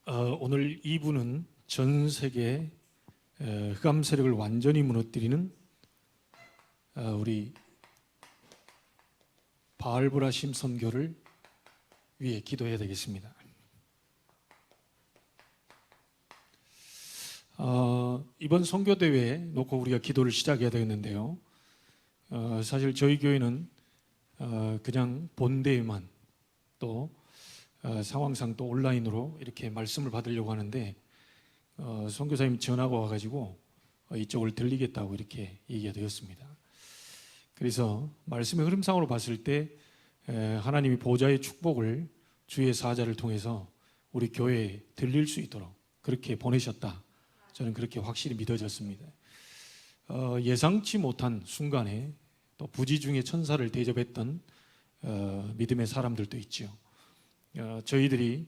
오늘 2부는 전 세계 흑암 세력을 완전히 무너뜨리는 우리 바알브라심 선교를 위해 기도해야 되겠습니다. 이번 선교대회에 놓고 우리가 기도를 시작해야 되겠는데요. 사실 저희 교회는 그냥 본대회만 또 상황상 또 온라인으로 이렇게 말씀을 받으려고 하는데 선교사님이 전화가 와가지고 이쪽을 들리겠다고 이렇게 얘기가 되었습니다. 그래서 말씀의 흐름상으로 봤을 때 하나님이 보좌의 축복을 주의 사자를 통해서 우리 교회에 들릴 수 있도록 그렇게 보내셨다. 저는 그렇게 확실히 믿어졌습니다. 예상치 못한 순간에 또 부지 중에 천사를 대접했던 믿음의 사람들도 있죠. 저희들이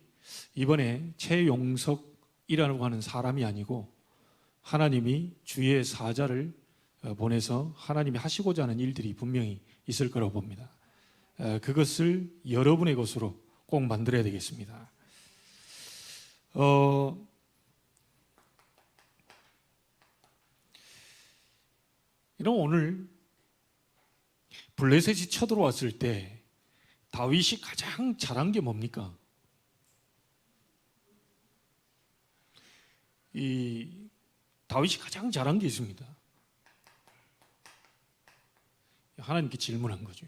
이번에 최용석이라고 하는 사람이 아니고 하나님이 주의 사자를 보내서 하나님이 하시고자 하는 일들이 분명히 있을 거라고 봅니다. 그것을 여러분의 것으로 꼭 만들어야 되겠습니다. 이런 오늘 블레셋이 쳐들어왔을 때 다윗이 가장 잘한 게 뭡니까? 이 다윗이 가장 잘한 게 있습니다. 하나님께 질문한 거죠.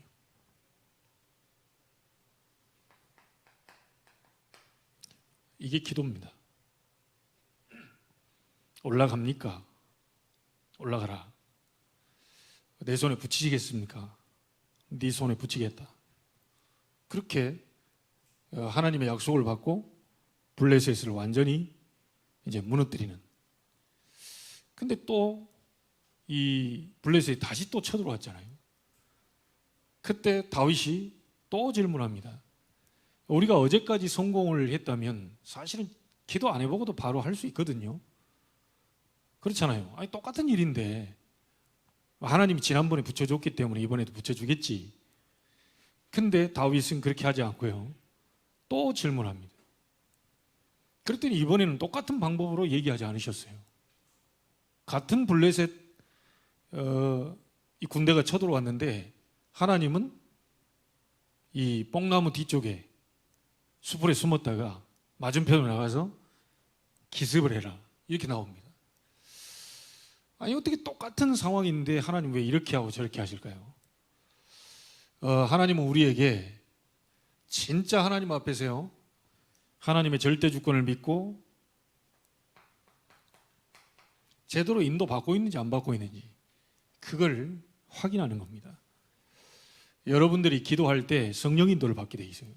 이게 기도입니다. 올라갑니까? 올라가라. 내 손에 붙이시겠습니까? 네 손에 붙이겠다. 그렇게 하나님의 약속을 받고 블레셋을 완전히 이제 무너뜨리는. 근데 또 이 블레셋이 다시 또 쳐들어왔잖아요. 그때 다윗이 또 질문합니다. 우리가 어제까지 성공을 했다면 사실은 기도 안 해보고도 바로 할 수 있거든요. 그렇잖아요. 아니 똑같은 일인데 하나님이 지난번에 붙여줬기 때문에 이번에도 붙여주겠지. 근데 다윗은 그렇게 하지 않고요. 또 질문합니다. 그랬더니 이번에는 똑같은 방법으로 얘기하지 않으셨어요. 같은 블레셋 이 군대가 쳐들어왔는데 하나님은 이 뽕나무 뒤쪽에 수풀에 숨었다가 맞은편으로 나가서 기습을 해라. 이렇게 나옵니다. 아니 어떻게 똑같은 상황인데 하나님 왜 이렇게 하고 저렇게 하실까요? 하나님은 우리에게 진짜 하나님 앞에서요, 하나님의 절대 주권을 믿고 제대로 인도받고 있는지 안 받고 있는지 그걸 확인하는 겁니다. 여러분들이 기도할 때 성령 인도를 받게 돼 있어요.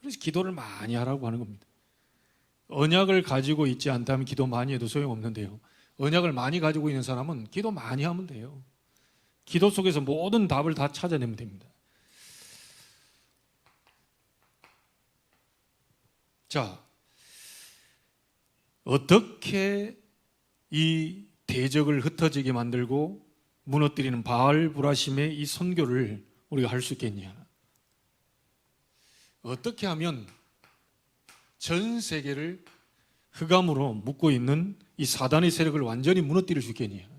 그래서 기도를 많이 하라고 하는 겁니다. 언약을 가지고 있지 않다면 기도 많이 해도 소용없는데요. 언약을 많이 가지고 있는 사람은 기도 많이 하면 돼요. 기도 속에서 모든 답을 다 찾아내면 됩니다. 자, 어떻게 이 대적을 흩어지게 만들고 무너뜨리는 바알브라심의 이 선교를 우리가 할 수 있겠냐? 어떻게 하면 전 세계를 흑암으로 묶고 있는 이 사단의 세력을 완전히 무너뜨릴 수 있겠냐?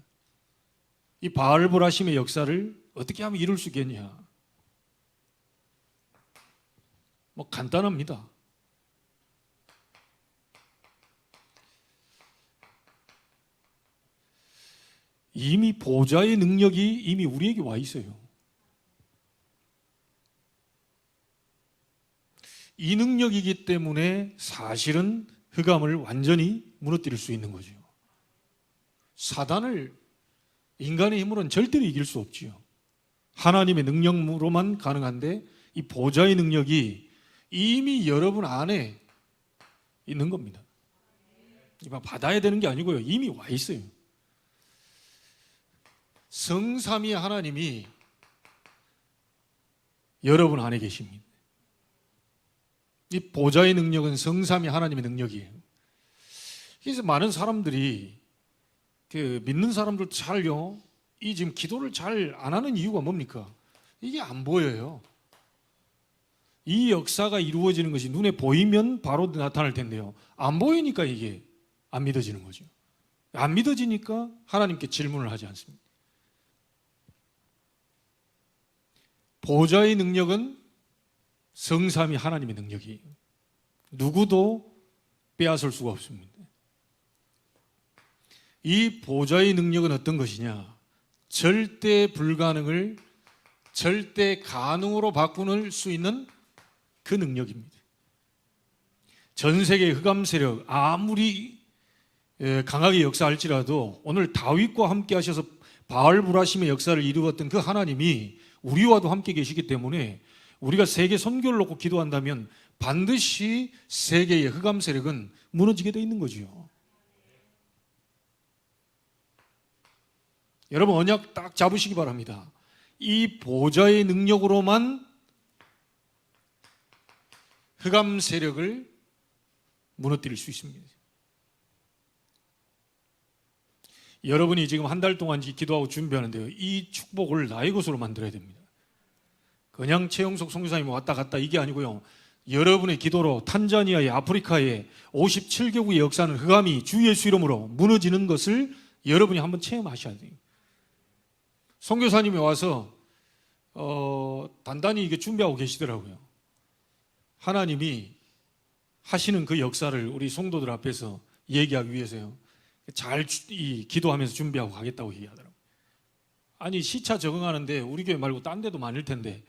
이 바알브라심의 역사를 어떻게 하면 이룰 수 있겠냐? 뭐 간단합니다. 이미 보좌의 능력이 이미 우리에게 와 있어요. 이 능력이기 때문에 사실은 흑암을 완전히 무너뜨릴 수 있는 거죠. 사단을 인간의 힘으로는 절대로 이길 수 없지요. 하나님의 능력으로만 가능한데 이 보좌의 능력이 이미 여러분 안에 있는 겁니다. 받아야 되는 게 아니고요. 이미 와 있어요. 성삼위 하나님이 여러분 안에 계십니다. 이 보좌의 능력은 성삼위 하나님의 능력이에요. 그래서 많은 사람들이 믿는 사람들 잘요, 이 지금 기도를 잘 안 하는 이유가 뭡니까? 이게 안 보여요. 이 역사가 이루어지는 것이 눈에 보이면 바로 나타날 텐데요. 안 보이니까 이게 안 믿어지는 거죠. 안 믿어지니까 하나님께 질문을 하지 않습니다. 보좌의 능력은 성삼위 하나님의 능력이에요. 누구도 빼앗을 수가 없습니다. 이 보좌의 능력은 어떤 것이냐? 절대 불가능을 절대 가능으로 바꾸는 수 있는 그 능력입니다. 전 세계의 흑암 세력 아무리 강하게 역사할지라도 오늘 다윗과 함께 하셔서 바알브라심의 역사를 이루었던 그 하나님이 우리와도 함께 계시기 때문에 우리가 세계 선교를 놓고 기도한다면 반드시 세계의 흑암 세력은 무너지게 돼 있는 거지요. 여러분 언약 딱 잡으시기 바랍니다. 이 보좌의 능력으로만 흑암 세력을 무너뜨릴 수 있습니다. 여러분이 지금 한 달 동안 기도하고 준비하는데요, 이 축복을 나의 것으로 만들어야 됩니다. 그냥 최영석 선교사님이 왔다 갔다 이게 아니고요, 여러분의 기도로 탄자니아의 아프리카의 57개국의 역사는 흑암이 주 예수 이름으로 무너지는 것을 여러분이 한번 체험하셔야 돼요. 선교사님이 와서 단단히 이게 준비하고 계시더라고요. 하나님이 하시는 그 역사를 우리 성도들 앞에서 얘기하기 위해서요, 잘 기도하면서 준비하고 가겠다고 얘기하더라고요. 아니 시차 적응하는데 우리 교회 말고 딴 데도 많을 텐데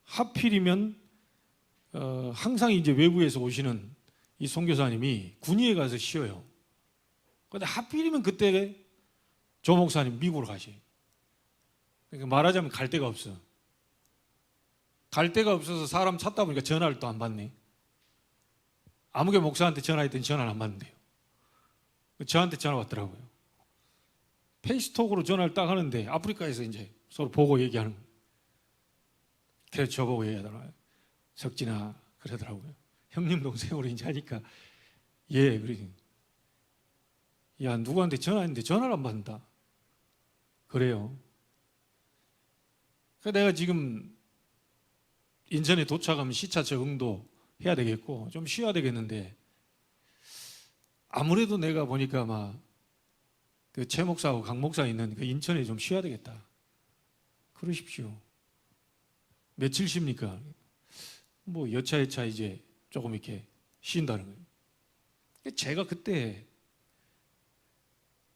하필이면 항상 이제 외부에서 오시는 이 선교사님이 군위에 가서 쉬어요. 그런데 하필이면 그때 조 목사님 미국으로 가셔요. 그러니까 말하자면 갈 데가 없어. 갈 데가 없어서 사람 찾다 보니까 전화를 또 안 받네. 아무개 목사한테 전화했더니 전화를 안 받는데요. 저한테 전화 왔더라고요. 페이스톡으로 전화를 딱 하는데 아프리카에서 이제 서로 보고 얘기하는 거예요. 그래서 저보고 얘기하더라고요. 석진아, 그러더라고요. 형님 동생으로 이제 하니까 예, 그러니 야 누구한테 전화했는데 전화를 안 받는다. 그래요. 그래서 내가 지금 인천에 도착하면 시차 적응도 해야 되겠고 좀 쉬어야 되겠는데 아무래도 내가 보니까 막 그 최 목사하고 강 목사 있는 그 인천에 좀 쉬어야 되겠다. 그러십시오. 며칠 쉽니까? 뭐 여차여차 이제 조금 이렇게 쉰다는 거예요. 제가 그때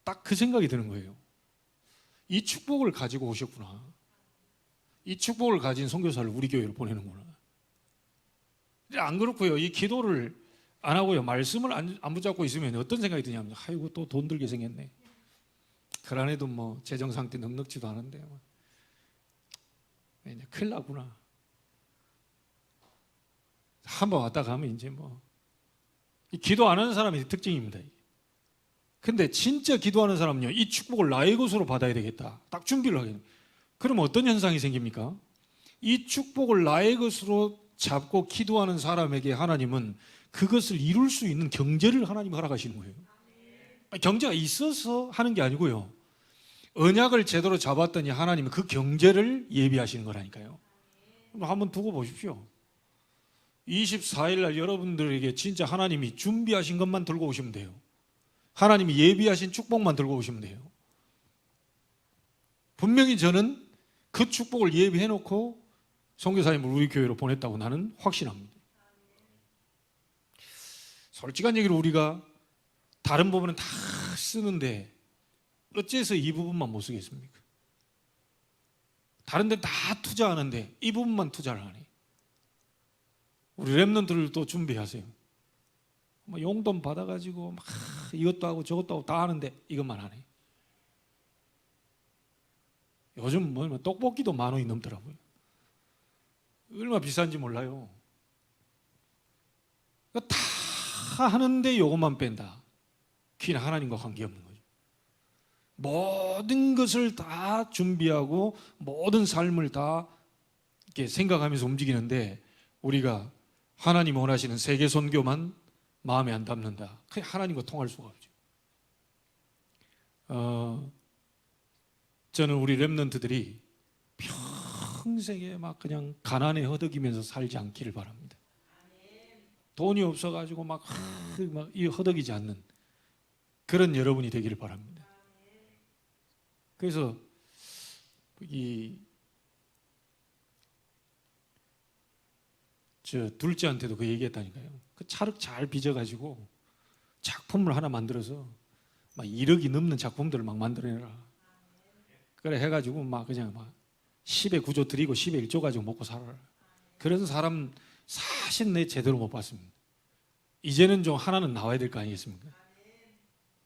딱 그 생각이 드는 거예요. 이 축복을 가지고 오셨구나. 이 축복을 가진 선교사를 우리 교회로 보내는구나. 안 그렇고요. 이 기도를 안 하고요, 말씀을 안 붙잡고 있으면 어떤 생각이 드냐면, 아이고 또 돈 들게 생겼네. 그란에도 뭐 재정 상태 넉넉지도 않은데 이제 큰일 나구나. 한번 왔다 가면 이제 뭐 기도 안 하는 사람의 특징입니다. 근데 진짜 기도하는 사람은요, 이 축복을 나의 것으로 받아야 되겠다. 딱 준비를 하게 됩니다. 그럼 어떤 현상이 생깁니까? 이 축복을 나의 것으로 잡고 기도하는 사람에게 하나님은 그것을 이룰 수 있는 경제를 하나님 허락하시는 거예요. 경제가 있어서 하는 게 아니고요, 언약을 제대로 잡았더니 하나님은 그 경제를 예비하시는 거라니까요. 한번 두고 보십시오. 24일 날 여러분들에게 진짜 하나님이 준비하신 것만 들고 오시면 돼요. 하나님이 예비하신 축복만 들고 오시면 돼요. 분명히 저는 그 축복을 예비해 놓고 선교사님을 우리 교회로 보냈다고 나는 확신합니다. 솔직한 얘기로 우리가 다른 부분은 다 쓰는데 어째서 이 부분만 못 쓰겠습니까? 다른 데 다 투자하는데 이 부분만 투자를 하네. 우리 랩런트들도 준비하세요. 뭐 용돈 받아가지고 막 이것도 하고 저것도 하고 다 하는데 이것만 하네. 요즘 뭐 떡볶이도 10,000원이 넘더라고요. 얼마나 비싼지 몰라요. 다 하는데 이것만 뺀다. 그냥 하나님과 관계없는 거죠. 모든 것을 다 준비하고 모든 삶을 다 이렇게 생각하면서 움직이는데 우리가 하나님 원하시는 세계 선교만 마음에 안 담는다. 그냥 하나님과 통할 수가 없죠. 저는 우리 랩런트들이 평생에 막 그냥 가난에 허덕이면서 살지 않기를 바랍니다. 돈이 없어가지고 막 허덕이지 않는 그런 여러분이 되기를 바랍니다. 그래서 저 둘째한테도 그 얘기했다니까요. 그 찰흙 잘 빚어가지고 작품을 하나 만들어서 막 1억이 넘는 작품들을 막 만들어내라. 그래 해가지고 막 그냥 막 10의 9조 드리고 10의 1조 가지고 먹고 살아라. 그런 사람 사실 내 제대로 못 봤습니다. 이제는 좀 하나는 나와야 될 거 아니겠습니까?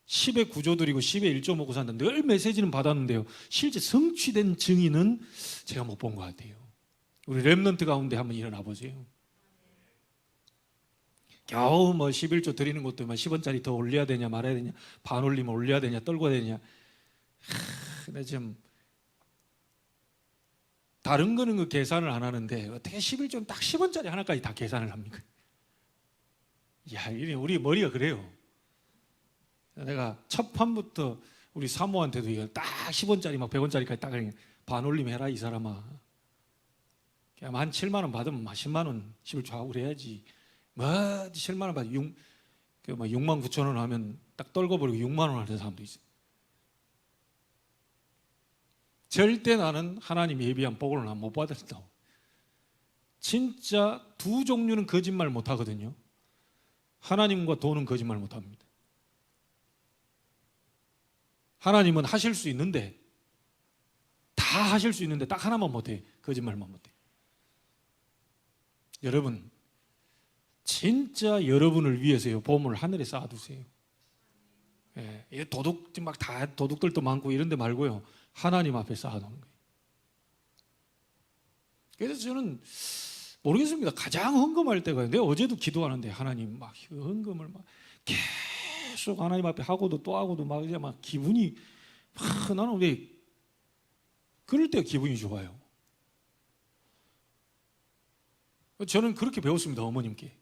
10의 9조 드리고 10의 1조 먹고 산다. 늘 메시지는 받았는데요. 실제 성취된 증인은 제가 못 본 것 같아요. 우리 렘넌트 가운데 한번 일어나 보세요. 겨우 뭐 11조 드리는 것도 10원짜리 더 올려야 되냐 말아야 되냐, 반 올리면 올려야 되냐 떨궈야 되냐. 근데 지금 다른 거는 그 계산을 안 하는데 어떻게 11조는 딱 10원짜리 하나까지 다 계산을 합니까? 야, 우리 머리가 그래요. 내가 첫 판부터 우리 사모한테도 이거 딱 10원짜리 막 100원짜리까지 딱 반 올리면 해라 이 사람아. 그냥 한 7만 원 받으면 10만 원 11조 하고 그래야지. 뭐 7만 원 받으면 6만 9천 원 하면 딱 떨궈버리고 6만 원 하는 사람도 있어요. 절대 나는 하나님 예비한 복을 못 받았다고. 진짜 두 종류는 거짓말 못 하거든요. 하나님과 돈은 거짓말 못 합니다. 하나님은 하실 수 있는데, 다 하실 수 있는데 딱 하나만 못해. 거짓말만 못해. 여러분, 진짜 여러분을 위해서요, 보물을 하늘에 쌓아두세요. 예, 도둑들도 많고 이런 데 말고요, 하나님 앞에 쌓아놓는 거예요. 그래서 저는 모르겠습니다. 가장 헌금할 때가 있는데, 어제도 기도하는데 하나님 막 헌금을 막 계속 하나님 앞에 하고도 또 하고도 막 이제 막 기분이 나는 왜 그럴 때 기분이 좋아요. 저는 그렇게 배웠습니다. 어머님께.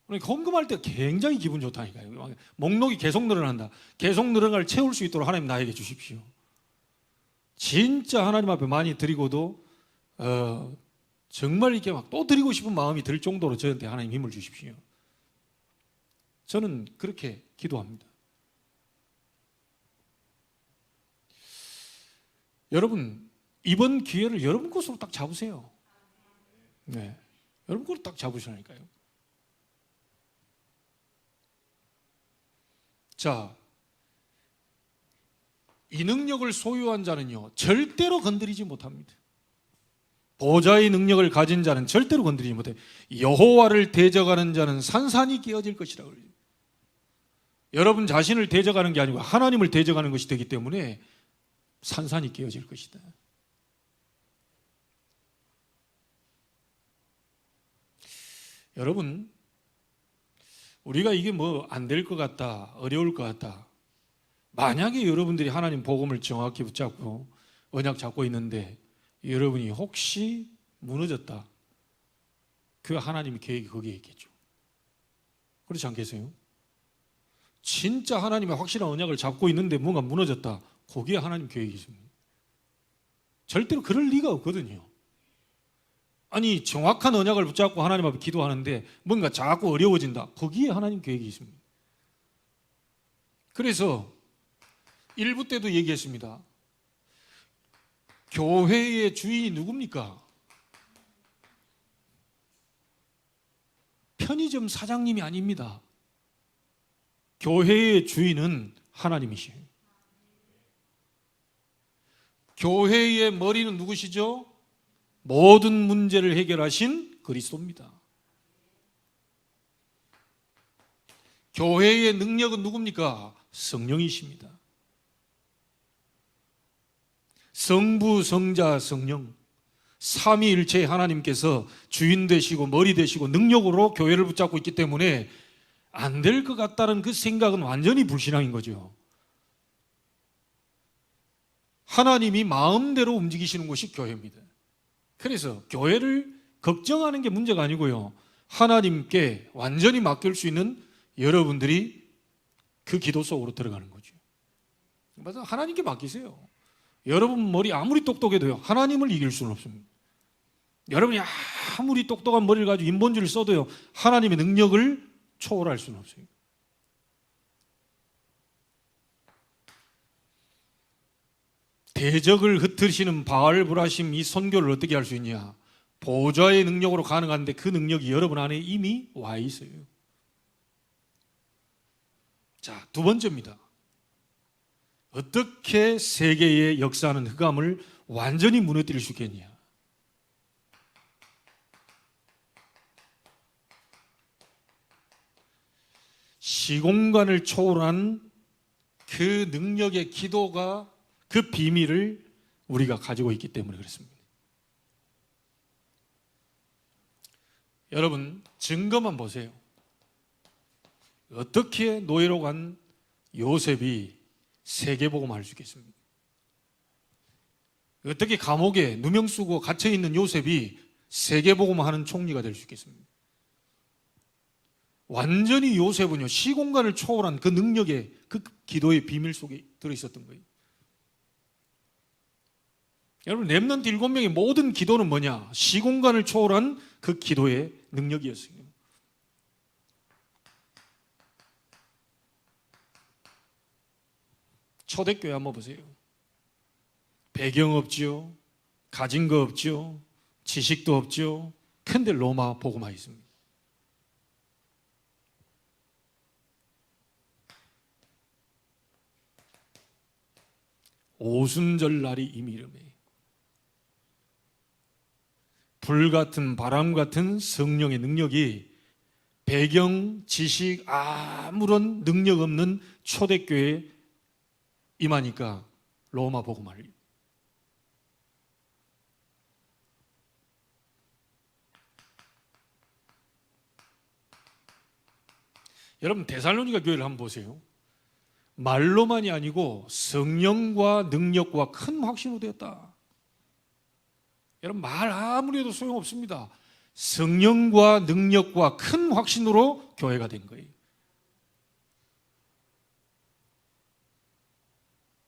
그러니까 헌금할 때 굉장히 기분 좋다니까요. 목록이 계속 늘어난다. 계속 늘어날 채울 수 있도록 하나님 나에게 주십시오. 진짜 하나님 앞에 많이 드리고도 정말 이렇게 막 또 드리고 싶은 마음이 들 정도로 저한테 하나님 힘을 주십시오. 저는 그렇게 기도합니다. 여러분, 이번 기회를 여러분 것으로 딱 잡으세요. 네, 여러분 것으로 딱 잡으시라니까요. 자, 이 능력을 소유한 자는요, 절대로 건드리지 못합니다. 보좌의 능력을 가진 자는 절대로 건드리지 못해요. 여호와를 대적하는 자는 산산이 깨어질 것이라고 그래요. 여러분 자신을 대적하는 게 아니고 하나님을 대적하는 것이 되기 때문에 산산이 깨어질 것이다. 여러분, 우리가 이게 뭐 안 될 것 같다, 어려울 것 같다. 만약에 여러분들이 하나님 복음을 정확히 붙잡고 언약 잡고 있는데 여러분이 혹시 무너졌다, 그 하나님의 계획이 거기에 있겠죠. 그렇지 않겠어요? 진짜 하나님의 확실한 언약을 잡고 있는데 뭔가 무너졌다, 거기에 하나님 계획이 있습니다. 절대로 그럴 리가 없거든요. 아니, 정확한 언약을 붙잡고 하나님 앞에 기도하는데 뭔가 자꾸 어려워진다, 거기에 하나님 계획이 있습니다. 그래서 1부 때도 얘기했습니다. 교회의 주인이 누굽니까? 편의점 사장님이 아닙니다. 교회의 주인은 하나님이시에요. 교회의 머리는 누구시죠? 모든 문제를 해결하신 그리스도입니다. 교회의 능력은 누굽니까? 성령이십니다. 성부, 성자, 성령, 삼위일체 하나님께서 주인 되시고 머리 되시고 능력으로 교회를 붙잡고 있기 때문에 안 될 것 같다는 그 생각은 완전히 불신앙인 거죠. 하나님이 마음대로 움직이시는 곳이 교회입니다. 그래서 교회를 걱정하는 게 문제가 아니고요, 하나님께 완전히 맡길 수 있는 여러분들이 그 기도 속으로 들어가는 거죠. 맞아, 하나님께 맡기세요. 여러분 머리 아무리 똑똑해도요, 하나님을 이길 수는 없습니다. 여러분이 아무리 똑똑한 머리를 가지고 인본주의를 써도요, 하나님의 능력을 초월할 수는 없어요. 대적을 흩으시는 바알브라심 이 선교를 어떻게 할 수 있냐? 보좌의 능력으로 가능한데 그 능력이 여러분 안에 이미 와 있어요. 자, 두 번째입니다. 어떻게 세계의 역사하는 흑암을 완전히 무너뜨릴 수 있겠냐? 시공간을 초월한 그 능력의 기도가, 그 비밀을 우리가 가지고 있기 때문에 그렇습니다. 여러분, 증거만 보세요. 어떻게 노예로 간 요셉이 세계복음을 할 수 있겠습니까? 어떻게 감옥에 누명 쓰고 갇혀있는 요셉이 세계복음을 하는 총리가 될 수 있겠습니까? 완전히 요셉은요, 시공간을 초월한 그 능력의, 그 기도의 비밀 속에 들어있었던 거예요. 여러분, 렘넌트 7명의 모든 기도는 뭐냐? 시공간을 초월한 그 기도의 능력이었어요. 초대교회 한번 보세요. 배경 없지요, 가진 거 없지요, 지식도 없지요. 근데 로마 복음화 있습니다. 오순절날이 이미 이름이에요. 불같은 바람 같은 성령의 능력이 배경, 지식, 아무런 능력 없는 초대교회에 임하니까 로마 복음화를. 여러분, 데살로니가 교회를 한번 보세요. 말로만이 아니고 성령과 능력과 큰 확신으로 되었다. 여러분, 말 아무리 해도 소용없습니다. 성령과 능력과 큰 확신으로 교회가 된 거예요.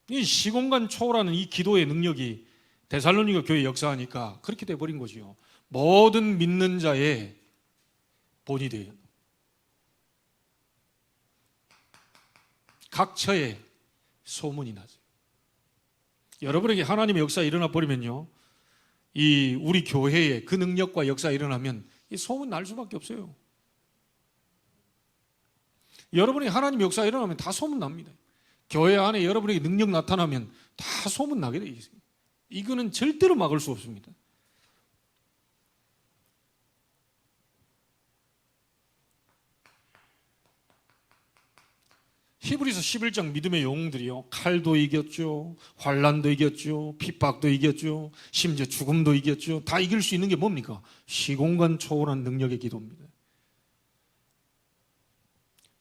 이 시공간 초월하는 이 기도의 능력이 데살로니가 교회 역사하니까 그렇게 돼버린 거지요. 모든 믿는 자의 본이 돼요. 각처에 소문이 나죠. 여러분에게 하나님의 역사가 일어나 버리면요, 이 우리 교회에 그 능력과 역사가 일어나면 이 소문 날 수밖에 없어요. 여러분에게 하나님의 역사가 일어나면 다 소문 납니다. 교회 안에 여러분에게 능력 나타나면 다 소문 나게 돼 있어요. 이거는 절대로 막을 수 없습니다. 히브리서 11장 믿음의 영웅들이요, 칼도 이겼죠, 환난도 이겼죠, 핍박도 이겼죠, 심지어 죽음도 이겼죠. 다 이길 수 있는 게 뭡니까? 시공간 초월한 능력의 기도입니다.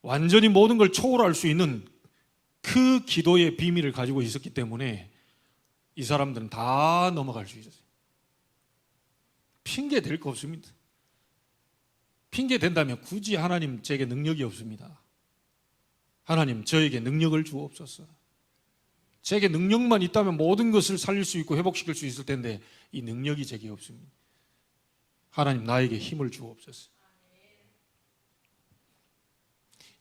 완전히 모든 걸 초월할 수 있는 그 기도의 비밀을 가지고 있었기 때문에 이 사람들은 다 넘어갈 수 있었어요. 핑계 댈 거 없습니다. 핑계 댄다면 굳이 하나님 제게 능력이 없습니다. 하나님 저에게 능력을 주옵소서. 제게 능력만 있다면 모든 것을 살릴 수 있고 회복시킬 수 있을 텐데 이 능력이 제게 없습니다. 하나님 나에게 힘을 주옵소서.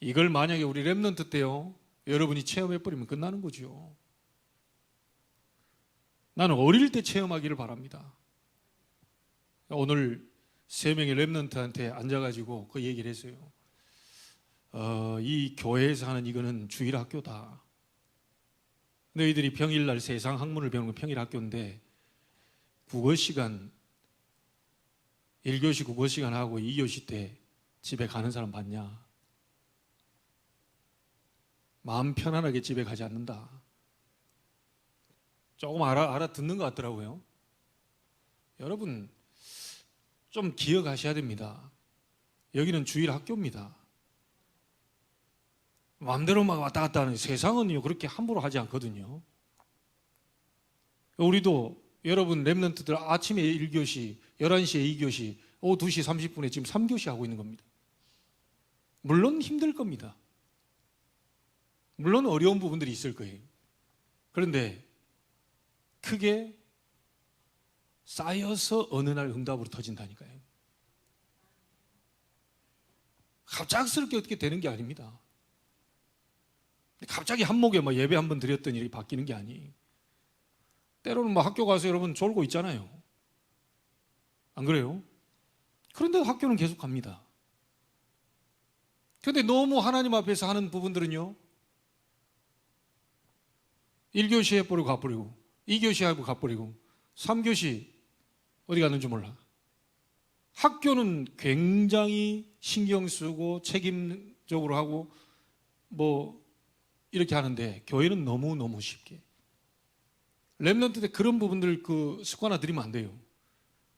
이걸 만약에 우리 렘넌트 때요, 여러분이 체험해버리면 끝나는 거죠. 나는 어릴 때 체험하기를 바랍니다. 오늘 3명의 렘넌트한테 앉아가지고 그 얘기를 했어요. 이 교회에서 하는 이거는 주일 학교다. 너희들이 평일날 세상 학문을 배우는 건 평일 학교인데 국어 시간, 1교시 국어 시간 하고 2교시 때 집에 가는 사람 봤냐? 마음 편안하게 집에 가지 않는다. 조금 알아듣는 것 같더라고요. 여러분, 좀 기억하셔야 됩니다. 여기는 주일 학교입니다. 마음대로 막 왔다 갔다 하는, 세상은요 그렇게 함부로 하지 않거든요. 우리도 여러분 렘넌트들 아침에 1교시, 11시에 2교시, 오후 2시 30분에 지금 3교시 하고 있는 겁니다. 물론 힘들 겁니다. 물론 어려운 부분들이 있을 거예요. 그런데 크게 쌓여서 어느 날 응답으로 터진다니까요. 갑작스럽게 어떻게 되는 게 아닙니다. 갑자기 한목에 뭐 예배 한번 드렸더니 이렇게 바뀌는 게 아니에요. 때로는 뭐 학교 가서 여러분 졸고 있잖아요. 안 그래요? 그런데 학교는 계속 갑니다. 그런데 너무 하나님 앞에서 하는 부분들은요, 1교시 해버리고 가버리고 2교시 하고 가버리고 3교시 어디 갔는지 몰라. 학교는 굉장히 신경 쓰고 책임적으로 하고 뭐 이렇게 하는데 교회는 너무너무 쉽게. 렘넌트 때 그런 부분들 습관화 들이면 안 돼요.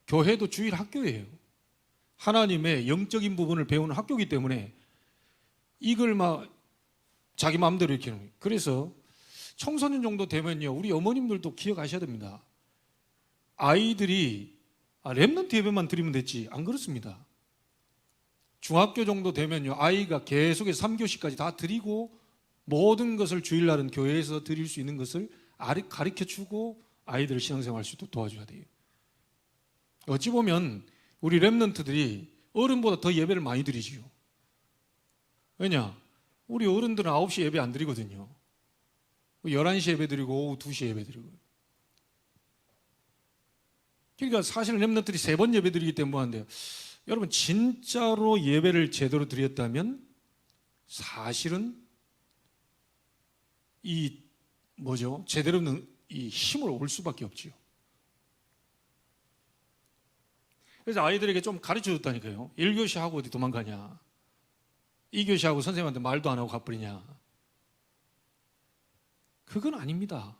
교회도 주일 학교예요. 하나님의 영적인 부분을 배우는 학교이기 때문에 이걸 막 자기 마음대로 이렇게 하는 거예요. 그래서 청소년 정도 되면요, 우리 어머님들도 기억하셔야 됩니다. 아이들이 렘넌트 예배만 드리면 됐지, 안 그렇습니다. 중학교 정도 되면요, 아이가 계속해서 3교시까지 다 드리고 모든 것을 주일날은 교회에서 드릴 수 있는 것을 가르쳐주고 아이들을 신앙생활할 수 있도록 도와줘야 돼요. 어찌 보면 우리 렘넌트들이 어른보다 더 예배를 많이 드리지요. 왜냐? 우리 어른들은 9시 예배 안 드리거든요. 11시 예배 드리고 오후 2시 예배 드리고. 그러니까 사실 렘넌트들이 3번 예배 드리기 때문에 하는데요. 여러분 진짜로 예배를 제대로 드렸다면 사실은 제대로 이 힘을 올 수밖에 없지요. 그래서 아이들에게 좀 가르쳐 줬다니까요. 1교시 하고 어디 도망가냐, 2교시 하고 선생님한테 말도 안 하고 가버리냐. 그건 아닙니다.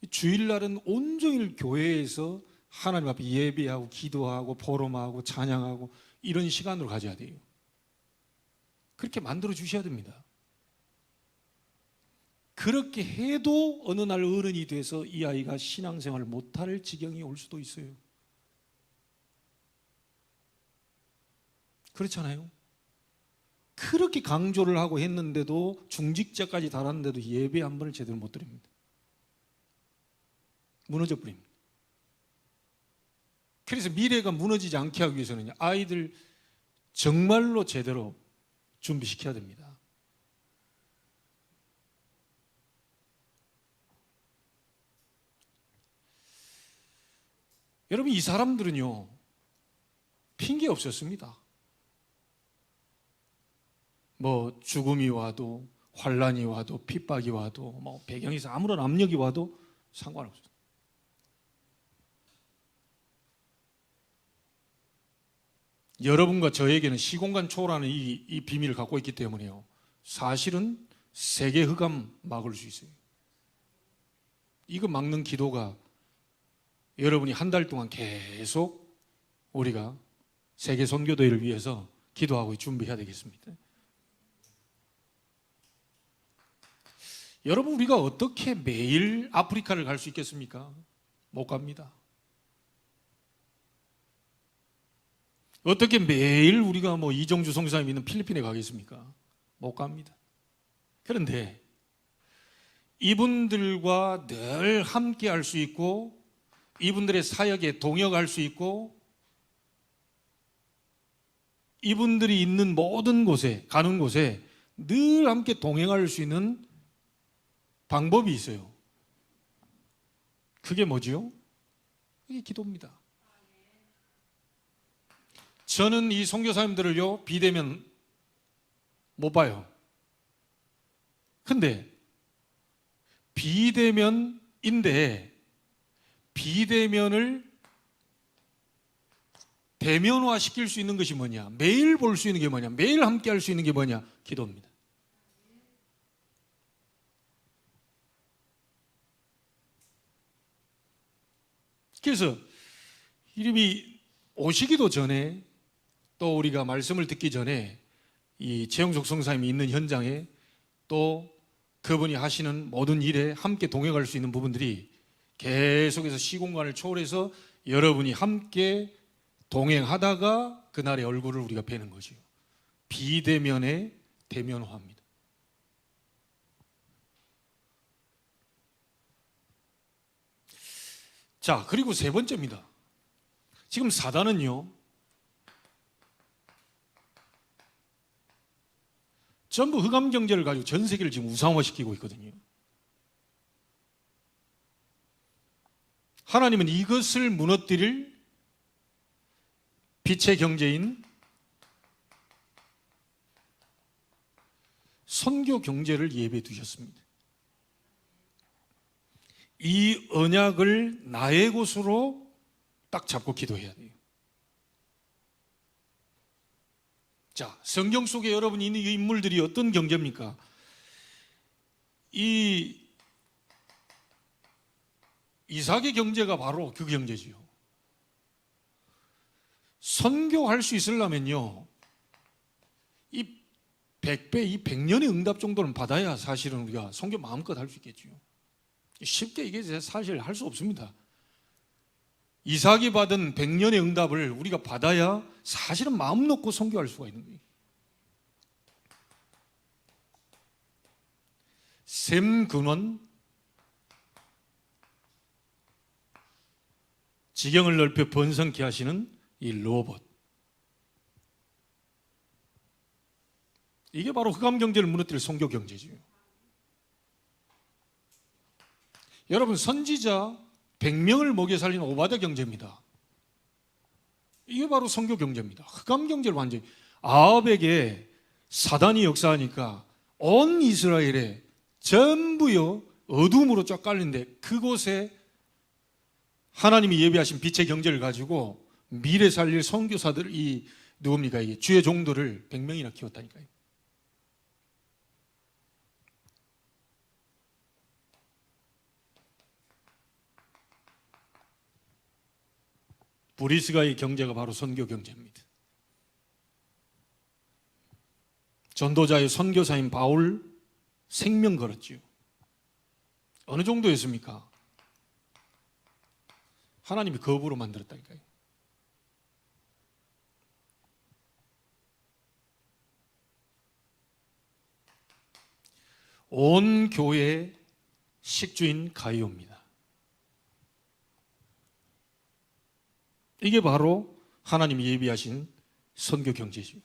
주일날은 온종일 교회에서 하나님 앞에 예배하고 기도하고 보름하고 찬양하고 이런 시간으로 가져야 돼요. 그렇게 만들어 주셔야 됩니다. 그렇게 해도 어느 날 어른이 돼서 이 아이가 신앙생활을 못할 지경이 올 수도 있어요. 그렇잖아요. 그렇게 강조를 하고 했는데도 중직자까지 달았는데도 예배 한 번을 제대로 못 드립니다. 무너져 버립니다. 그래서 미래가 무너지지 않게 하기 위해서는 아이들 정말로 제대로 준비시켜야 됩니다. 여러분, 이 사람들은요, 핑계 없었습니다. 뭐 죽음이 와도 환란이 와도 핍박이 와도 뭐 배경에서 아무런 압력이 와도 상관없어요. 여러분과 저에게는 시공간 초월하는 이 비밀을 갖고 있기 때문에요, 사실은 세계 흑암 막을 수 있어요. 이거 막는 기도가 여러분이 한 달 동안 계속 우리가 세계 선교대회를 위해서 기도하고 준비해야 되겠습니다. 여러분, 우리가 어떻게 매일 아프리카를 갈 수 있겠습니까? 못 갑니다. 어떻게 매일 우리가 뭐 이정주 성사님 있는 필리핀에 가겠습니까? 못 갑니다. 그런데 이분들과 늘 함께 할 수 있고 이분들의 사역에 동역할 수 있고 이분들이 있는 모든 곳에, 가는 곳에 늘 함께 동행할 수 있는 방법이 있어요. 그게 뭐지요? 이게 기도입니다. 저는 이 선교사님들을요, 비대면 못 봐요. 근데 비대면인데 비대면을 대면화 시킬 수 있는 것이 뭐냐? 매일 볼 수 있는 게 뭐냐? 매일 함께 할 수 있는 게 뭐냐? 기도입니다. 그래서 이름이 오시기도 전에 또 우리가 말씀을 듣기 전에 이 최영석 성사님이 있는 현장에 또 그분이 하시는 모든 일에 함께 동행할 수 있는 부분들이 계속해서 시공간을 초월해서 여러분이 함께 동행하다가 그날의 얼굴을 우리가 뵈는 거죠. 비대면의 대면화입니다. 자, 그리고 세 번째입니다. 지금 사단은요, 전부 흑암 경제를 가지고 전 세계를 지금 우상화시키고 있거든요. 하나님은 이것을 무너뜨릴 빛의 경제인 선교 경제를 예배해 두셨습니다. 이 언약을 나의 곳으로 딱 잡고 기도해야 돼요. 자, 성경 속에 여러분이 있는 이 인물들이 어떤 경제입니까? 이 이삭의 경제가 바로 그 경제지요. 선교할 수 있으려면요, 이 100배, 이 100년의 응답 정도는 받아야 사실은 우리가 선교 마음껏 할 수 있겠죠. 쉽게 이게 사실 할 수 없습니다. 이삭이 받은 100년의 응답을 우리가 받아야 사실은 마음 놓고 선교할 수가 있는 거예요. 샘 근원, 지경을 넓혀 번성케 하시는 이 로봇, 이게 바로 흑암 경제를 무너뜨릴 선교 경제지요. 여러분, 선지자 100명을 먹여 살린 오바댜 경제입니다. 이게 바로 선교 경제입니다. 흑암 경제를 완전히, 아합에게 사단이 역사하니까 온 이스라엘에 전부요 어둠으로 쫙 깔린데, 그곳에 하나님이 예비하신 빛의 경제를 가지고 미래 살릴 선교사들, 이 누굽니까, 이게 주의 종들을 100명이나 키웠다니까요. 브리스가의 경제가 바로 선교 경제입니다. 전도자의 선교사인 바울 생명 걸었지요. 어느 정도였습니까? 하나님이 거부로 만들었다니까요. 온 교회의 식주인 가이오입니다. 이게 바로 하나님이 예비하신 선교 경제죠.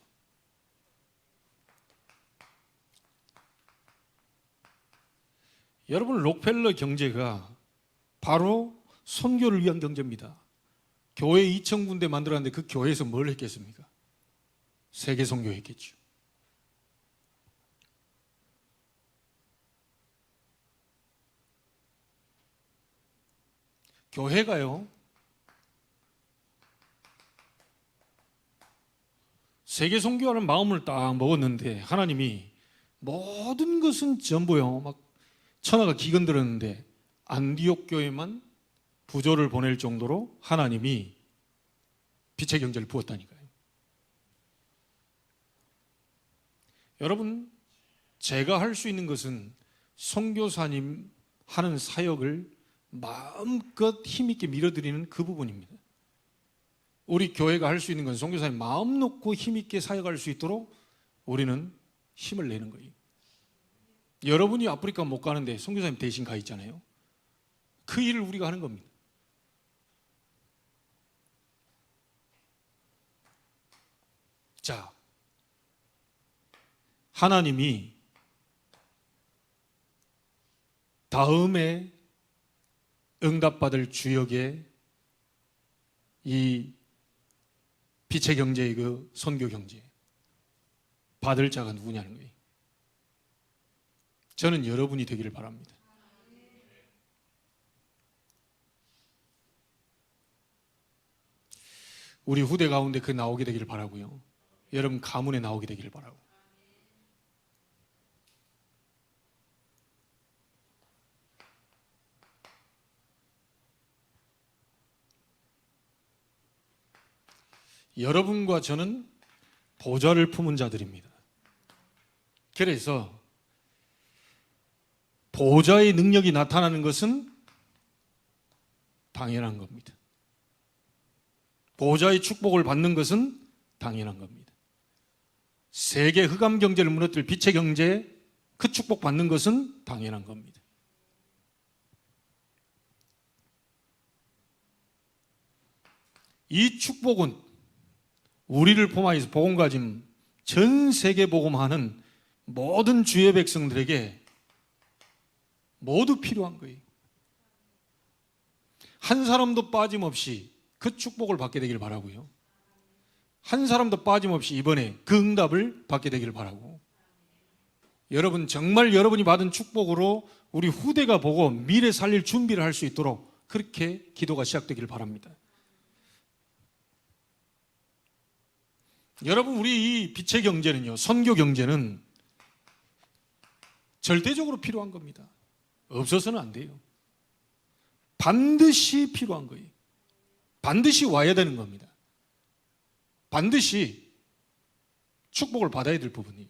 여러분, 록펠러 경제가 바로 선교를 위한 경제입니다. 교회 2,000군데 만들었는데 그 교회에서 뭘 했겠습니까? 세계 선교했겠죠. 교회가요, 세계 선교하는 마음을 딱 먹었는데 하나님이 모든 것은 전부요, 막 천하가 기근들었는데 안디옥 교회만 부조를 보낼 정도로 하나님이 빛의 경제를 부었다니까요. 여러분, 제가 할 수 있는 것은 선교사님 하는 사역을 마음껏 힘있게 밀어드리는 그 부분입니다. 우리 교회가 할 수 있는 건 선교사님 마음 놓고 힘있게 사역할 수 있도록 우리는 힘을 내는 거예요. 여러분이 아프리카 못 가는데 선교사님 대신 가 있잖아요. 그 일을 우리가 하는 겁니다. 자, 하나님이 다음에 응답받을 주역의 이 빛의 경제의 그 선교 경제 받을 자가 누구냐는 거예요. 저는 여러분이 되기를 바랍니다. 우리 후대 가운데 그 나오게 되기를 바라고요. 여러분 가문에 나오게 되기를 바라고. 여러분과 저는 보좌를 품은 자들입니다. 그래서 보좌의 능력이 나타나는 것은 당연한 겁니다. 보좌의 축복을 받는 것은 당연한 겁니다. 세계 흑암 경제를 무너뜨릴 빛의 경제, 그 축복 받는 것은 당연한 겁니다. 이 축복은 우리를 포함해서 복음 가진 전 세계 복음하는 모든 주의 백성들에게 모두 필요한 거예요. 한 사람도 빠짐없이 그 축복을 받게 되길 바라고요. 한 사람도 빠짐없이 이번에 그 응답을 받게 되길 바라고, 여러분 정말 여러분이 받은 축복으로 우리 후대가 보고 미래 살릴 준비를 할 수 있도록 그렇게 기도가 시작되길 바랍니다. 여러분, 우리 이 빛의 경제는요, 선교 경제는 절대적으로 필요한 겁니다. 없어서는 안 돼요. 반드시 필요한 거예요. 반드시 와야 되는 겁니다. 반드시 축복을 받아야 될 부분이에요.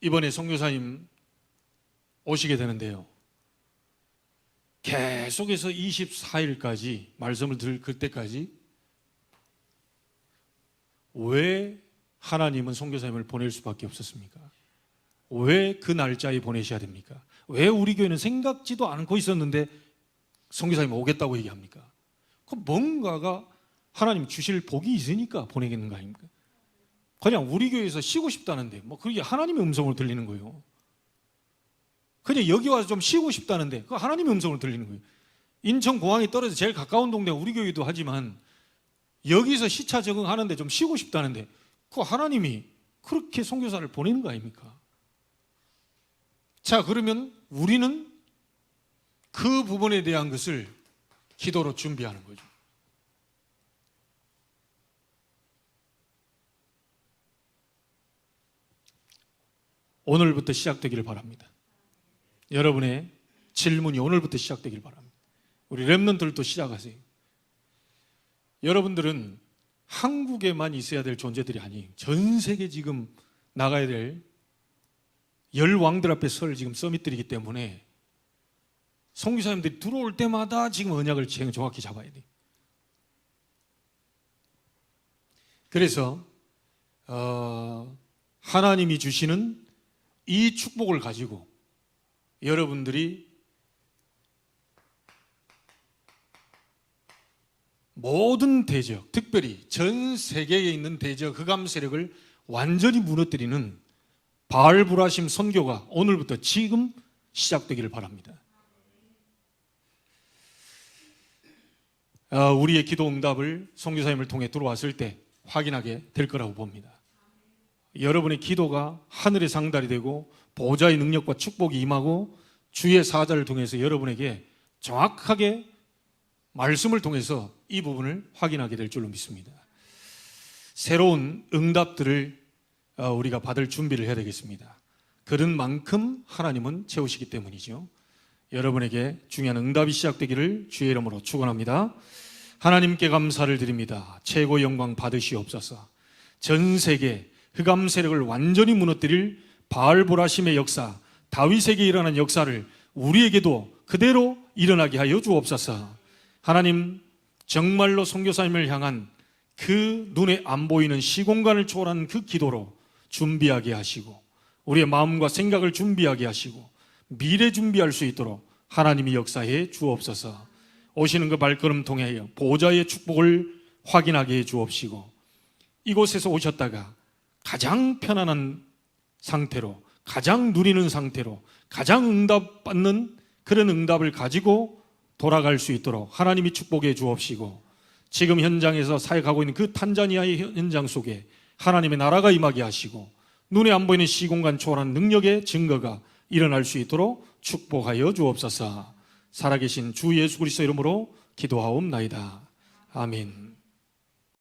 이번에 선교사님 오시게 되는데요, 계속해서 24일까지 말씀을 들을 그때까지 왜 하나님은 선교사님을 보낼 수밖에 없었습니까? 왜 그 날짜에 보내셔야 됩니까? 왜 우리 교회는 생각지도 않고 있었는데 선교사님 오겠다고 얘기합니까? 그 뭔가가 하나님 주실 복이 있으니까 보내겠는 거 아닙니까? 그냥 우리 교회에서 쉬고 싶다는데 뭐 그게 하나님의 음성으로 들리는 거예요. 그냥 여기 와서 좀 쉬고 싶다는데 그 하나님의 음성으로 들리는 거예요. 인천공항에 떨어져 제일 가까운 동네 우리 교회도 하지만 여기서 시차 적응하는데 좀 쉬고 싶다는데 그 하나님이 그렇게 선교사를 보내는 거 아닙니까? 자, 그러면 우리는 그 부분에 대한 것을 기도로 준비하는 거죠. 오늘부터 시작되기를 바랍니다. 여러분의 질문이 오늘부터 시작되기를 바랍니다. 우리 렘넌트들도 시작하세요. 여러분들은 한국에만 있어야 될 존재들이 아니에요. 전 세계 지금 나가야 될 열왕들 앞에 설 지금 서밋들이기 때문에 선교사님들이 들어올 때마다 지금 언약을 정확히 잡아야 돼요. 그래서 하나님이 주시는 이 축복을 가지고 여러분들이 모든 대적, 특별히 전 세계에 있는 대적 흑암 세력을 완전히 무너뜨리는 바알브라심 선교가 오늘부터 지금 시작되기를 바랍니다. 우리의 기도 응답을 선교사님을 통해 들어왔을 때 확인하게 될 거라고 봅니다. 여러분의 기도가 하늘의 상달이 되고 보좌의 능력과 축복이 임하고 주의 사자를 통해서 여러분에게 정확하게 말씀을 통해서 이 부분을 확인하게 될 줄로 믿습니다. 새로운 응답들을 우리가 받을 준비를 해야 되겠습니다. 그런 만큼 하나님은 채우시기 때문이죠. 여러분에게 중요한 응답이 시작되기를 주의 이름으로 축원합니다. 하나님께 감사를 드립니다. 최고 영광 받으시옵소서. 전 세계 흑암 세력을 완전히 무너뜨릴 바알보라심의 역사, 다윗에게 일어난 역사를 우리에게도 그대로 일어나게 하여 주옵소서. 하나님, 정말로 선교사님을 향한 그 눈에 안 보이는 시공간을 초월한 그 기도로 준비하게 하시고 우리의 마음과 생각을 준비하게 하시고 미래 준비할 수 있도록 하나님이 역사해 주옵소서. 오시는 그 발걸음 통하여 보좌의 축복을 확인하게 해 주옵시고 이곳에서 오셨다가 가장 편안한 상태로, 가장 누리는 상태로, 가장 응답받는 그런 응답을 가지고 돌아갈 수 있도록 하나님이 축복해 주옵시고 지금 현장에서 사역하고 있는 그 탄자니아의 현장 속에 하나님의 나라가 임하게 하시고 눈에 안 보이는 시공간 초월한 능력의 증거가 일어날 수 있도록 축복하여 주옵소서. 살아계신 주 예수 그리스도 이름으로 기도하옵나이다. 아멘.